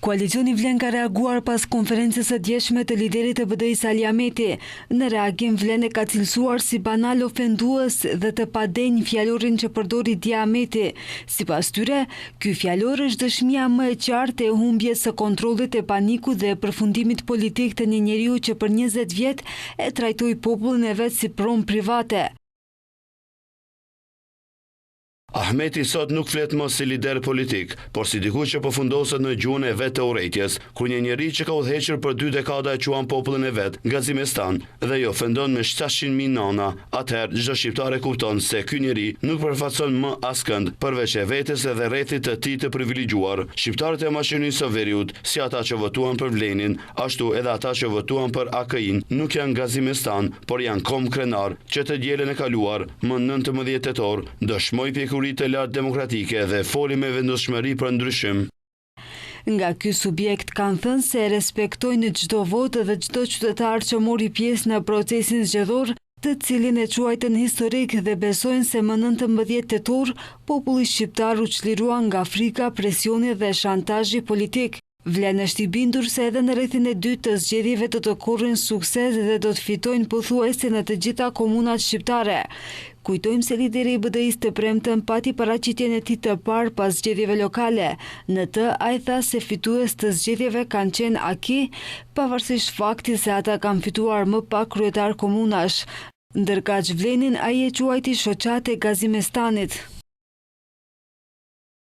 Koalicioni Vlen ka reaguar pas konferencës së djeshme të liderit të BDI-s Ali Ahmeti. Në reagim, Vlen e ka cilësuar si banal ofendues dhe të padenj fjalorin që përdori Dia Ahmeti. Sipas tyre, ky fjalor është dëshmia më e qartë e humbjes së kontrollit e panikut dhe përfundimit politik të një njeriu që për 20 vjet e trajtoi popullin e vet si pronë private. Ahmeti sot nuk flet më si lider politik, por si dikush që përfundoset në gjuhën e vet të urrejtjes, kur një njeri që ka udhëhequr për 2 dekada e quan popullin e vet nga Zimestan dhe i ofendon me 700.000 nana, atëherë çdo shqiptar e kupton se ky njeri nuk përfaqëson më askënd përveç e vetes dhe rrethit të tij të privilegjuar. Shqiptarët e maqedonisë së Veriut, si ata që votuan për Vlenin, ashtu edhe ata që votuan për AKI-n, nuk janë nga Zimestan, por janë kom krenar që të dielën e kaluar më 19 tetor dëshmoi të lartë demokratike dhe foli me vendosshmëri për ndryshim. Nga ky subjekt kanë thënë se respektojnë çdo votë dhe çdo qytetar që mori pjesë në procesin zgjedhor, të cilin e quajtën historik dhe besojnë se më 19 tetor populli shqiptar u çlirua nga frika, presioni dhe shantazhi politik. Vlen është i bindur se edhe në rrethin e dytë të zgjedhjeve do të korrin sukses dhe do të fitojnë pothuajse në të gjitha komunat shqiptare. Kujtojmë se lideri i BDI-s të premten pati paraqitjen e tij të parë pas zgjedhjeve lokale. Në të ai tha se fitues të zgjedhjeve kanë qenë AKI, pavarësisht faktit se ata kanë fituar më pak kryetar komunash. Ndërkaq Vlenin ai e quajti shoqate Gazimestanit.